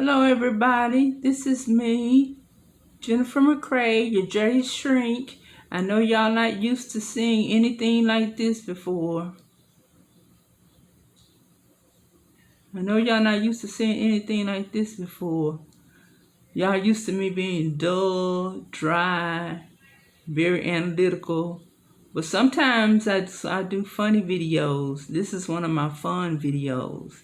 Hello, everybody. This is me, Jennifer McCrae, your J Shrink. I know y'all not used to seeing anything like this before. Y'all used to me being dull, dry, very analytical. But sometimes I do funny videos. This is one of my fun videos.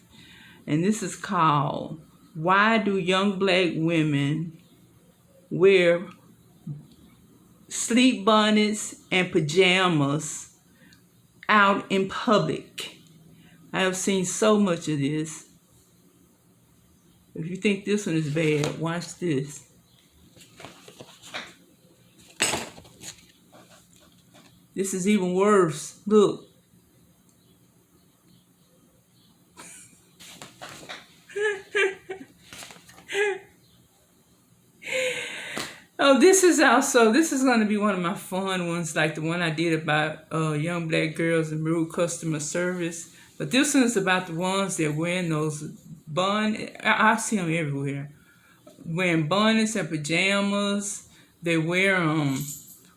And this is called, Why Do Young Black Women Wear Sleep Bonnets and Pajamas out in public? I have seen so much of this. If you think this one is bad, watch this. This is even worse. Look. Oh, this is going to be one of my fun ones, like the one I did about young black girls and rude customer service. But this one's about the ones that wearing those I see them everywhere. Wearing bonnets and pajamas. They wear them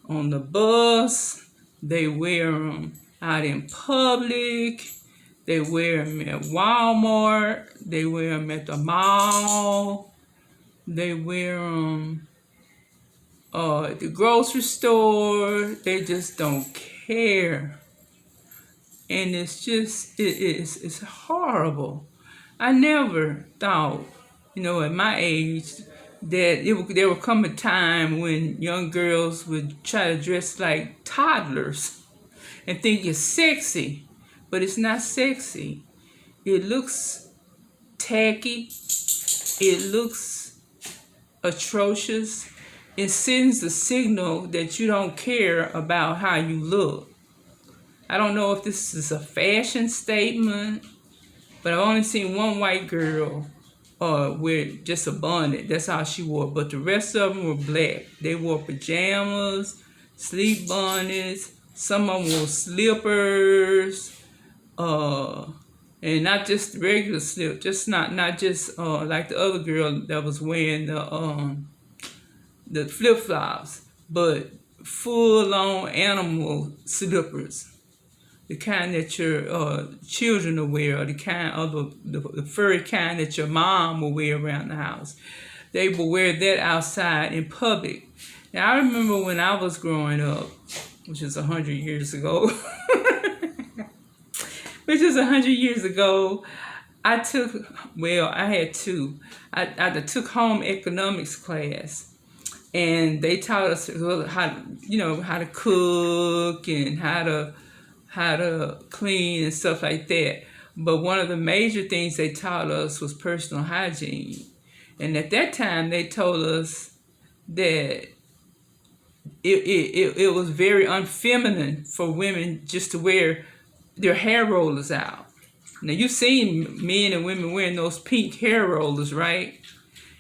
on the bus. They wear them out in public. They wear them at Walmart. They wear them at the mall. They wear them at the grocery store. They just don't care. And it's just, it's horrible. I never thought, at my age, that there would come a time when young girls would try to dress like toddlers and think it's sexy, but it's not sexy. It looks tacky. It looks atrocious. It sends a signal that you don't care about how you look. I don't know if this is a fashion statement, but I've only seen one white girl with just a bonnet. That's how she wore. But the rest of them were black. They wore pajamas, sleep bonnets. Some of them wore slippers, and not just regular slip. Just not just like the other girl that was wearing the flip flops, but full on animal slippers. The kind that your children will wear, or the kind of the furry kind that your mom will wear around the house. They will wear that outside in public. Now, I remember when I was growing up, which is 100 years ago, I had two. I took home economics class, and they taught us how to cook and how to clean and stuff like that. But one of the major things they taught us was personal hygiene. And at that time, they told us that it was very unfeminine for women just to wear their hair rollers out. Now, you've seen men and women wearing those pink hair rollers, right?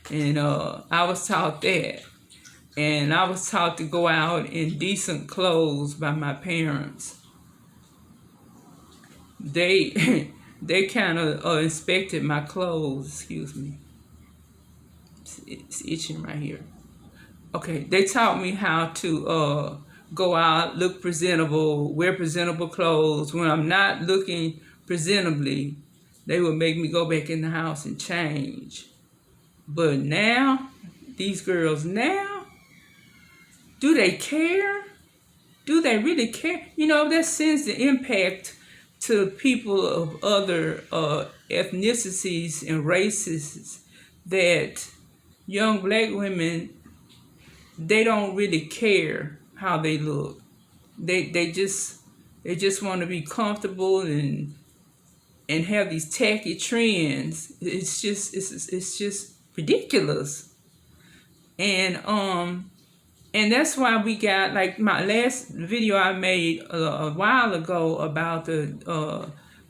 And I was taught that. And I was taught to go out in decent clothes by my parents. They kind of inspected my clothes. Excuse me. It's itching right here. Okay, they taught me how to go out, look presentable, wear presentable clothes. When I'm not looking presentably, they would make me go back in the house and change. But now, these girls now, do they care? Do they really care? That sends the impact to people of other ethnicities and races, that young black women, they don't really care how they look. They just want to be comfortable and have these tacky trends. It's just ridiculous. And that's why we got, like, my last video I made a while ago about the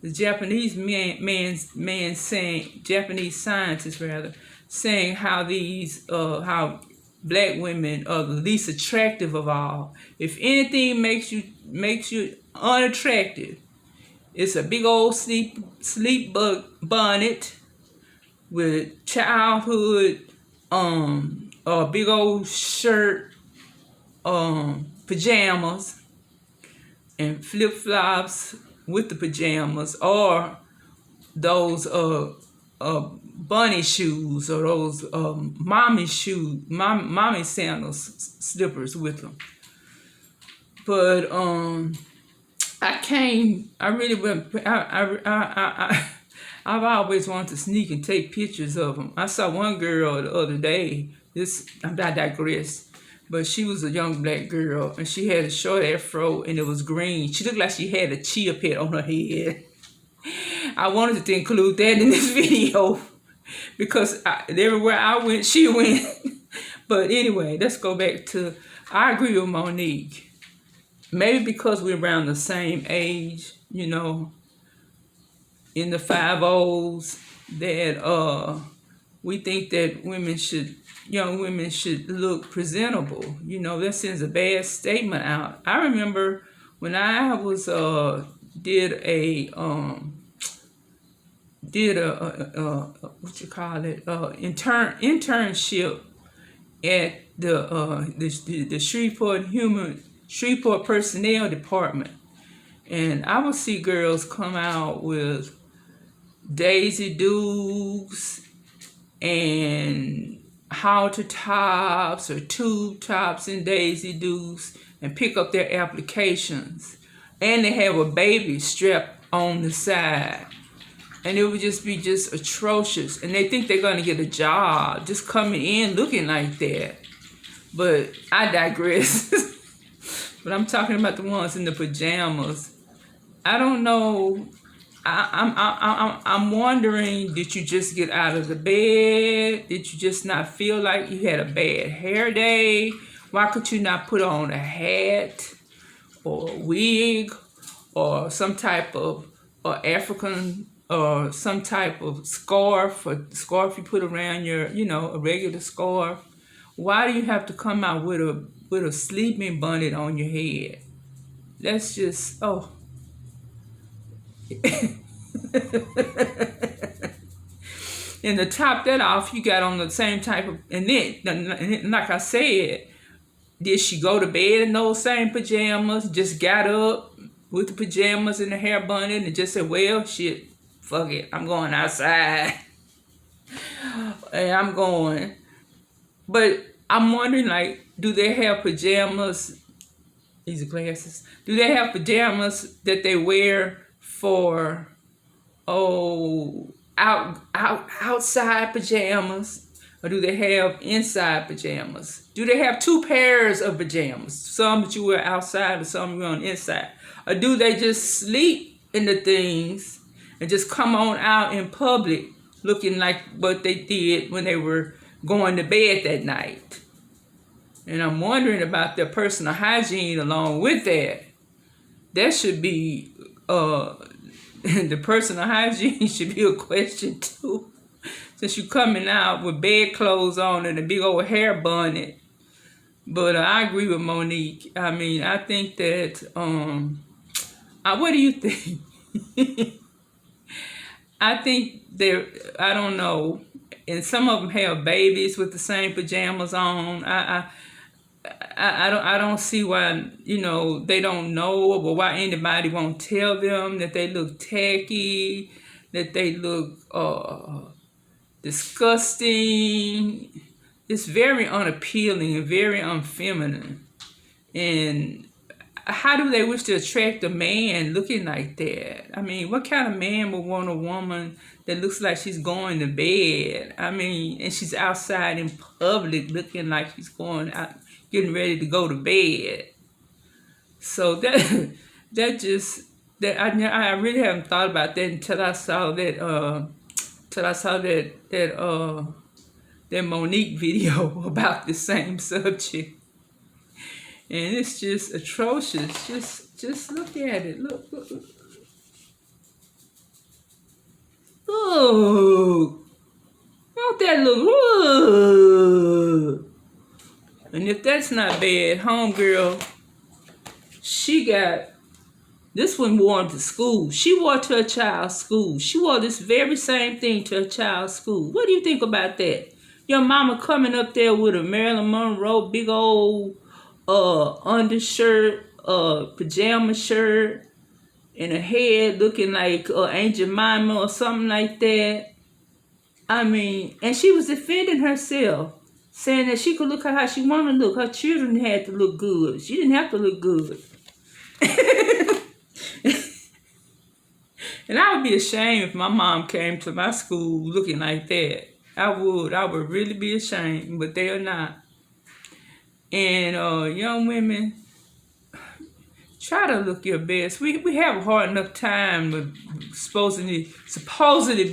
Japanese man saying, Japanese scientists rather, saying how how black women are the least attractive of all. If anything makes you unattractive, it's a big old sleep bug bonnet with childhood, a big old shirt, pajamas, and flip flops with the pajamas, or those bunny shoes, or those mommy shoes, mommy sandals, slippers with them. But I really went. I've always wanted to sneak and take pictures of them. I saw one girl the other day. I digress, but she was a young black girl, and she had a short afro, and it was green. She looked like she had a chia pet on her head. I wanted to include that in this video because everywhere I went, she went. But anyway, let's go back to. I agree with Monique. Maybe because we're around the same age, in the 50s, that we think that young women should look presentable. That sends a bad statement out. I remember when I was did a what you call it, internship at the Shreveport Personnel Department, and I would see girls come out with Daisy Dukes and halter tops or tube tops and Daisy Dukes and pick up their applications, and they have a baby strapped on the side, and it would just be atrocious, and they think they're going to get a job just coming in looking like that. But I digress. But I'm talking about the ones in the pajamas. I don't know. I'm wondering, did you just get out of the bed? Did you just not feel like you had a bad hair day? Why could you not put on a hat or a wig or some type of African or some type of scarf, or scarf you put around your, a regular scarf? Why do you have to come out with a sleeping bonnet on your head? That's just, oh. And to top that off, you got on the same type of, and then, like I said, did she go to bed in those same pajamas, just got up with the pajamas and the hair bonnet and just said, well, shit, fuck it, I'm going outside. And I'm going. But I'm wondering, like, do they have pajamas? These are glasses. Do they have pajamas that they wear for, outside pajamas? Or do they have inside pajamas? Do they have two pairs of pajamas? Some that you wear outside and some you wear on the inside? Or do they just sleep in the things and just come on out in public looking like what they did when they were going to bed that night? And I'm wondering about their personal hygiene along with that. That should be, the personal hygiene should be a question too. Since you're coming out with bed clothes on and a big old hair bonnet. But I agree with Monique. I mean, I think that, what do you think? I think I don't know. And some of them have babies with the same pajamas on. I don't see why, they don't know, or why anybody won't tell them that they look tacky, that they look disgusting. It's very unappealing and very unfeminine. And how do they wish to attract a man looking like that? I mean, what kind of man would want a woman that looks like she's going to bed? I mean, and she's outside in public looking like she's going out, getting ready to go to bed. So I really haven't thought about that until I saw that Monique video about the same subject. And it's just atrocious. Just look at it. Look. Oh, don't that look? Oh. And if that's not bad, Homegirl, she got This one wore to school. She wore to her child's school. She wore this very same thing to her child's school. What do you think about that? Your mama coming up there with a Marilyn Monroe big old undershirt, pajama shirt, and a head looking like Aunt Jemima or something like that. I mean, and she was defending herself, saying that she could look how she wanted to look. Her children had to look good. She didn't have to look good. And I would be ashamed if my mom came to my school looking like that. I would really be ashamed, but they are not. And young women, try to look your best. We have a hard enough time with supposedly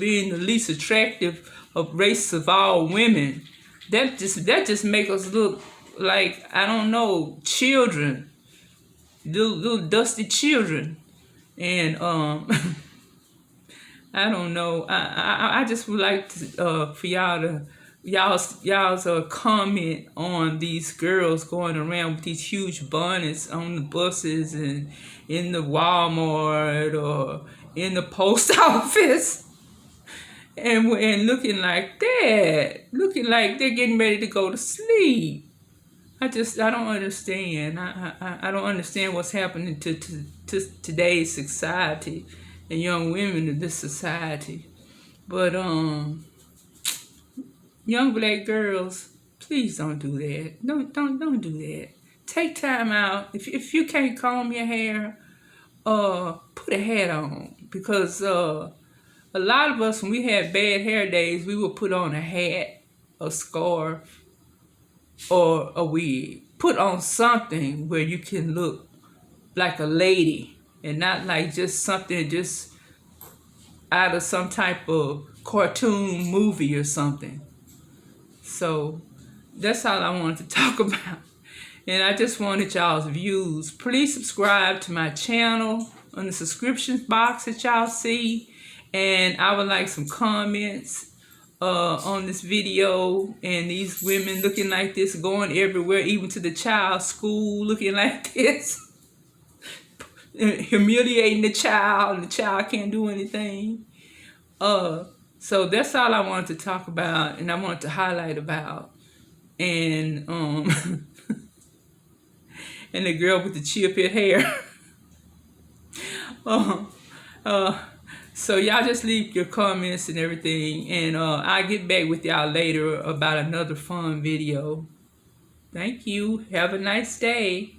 being the least attractive of race of all women. That just make us look like, I don't know, children, little dusty children. And I don't know. I just would like to, for y'all's comment on these girls going around with these huge bonnets on the buses and in the Walmart or in the post office, and looking like that, looking like they're getting ready to go to sleep. I don't understand. I don't understand what's happening to today's society and young women in this society. But young black girls, please don't do that. Don't do that. Take time out. If you can't comb your hair, put a hat on, because a lot of us, when we had bad hair days, we would put on a hat, a scarf, or a wig. Put on something where you can look like a lady and not like just something just out of some type of cartoon movie or something. So that's all I wanted to talk about. And I just wanted y'all's views. Please subscribe to my channel on the subscription box that y'all see. And I would like some comments on this video. And these women looking like this, going everywhere, even to the child's school looking like this. Humiliating the child, and the child can't do anything. So that's all I wanted to talk about, and I wanted to highlight about. And and the girl with the chip-hit hair. So y'all just leave your comments and everything, and I'll get back with y'all later about another fun video. Thank you. Have a nice day.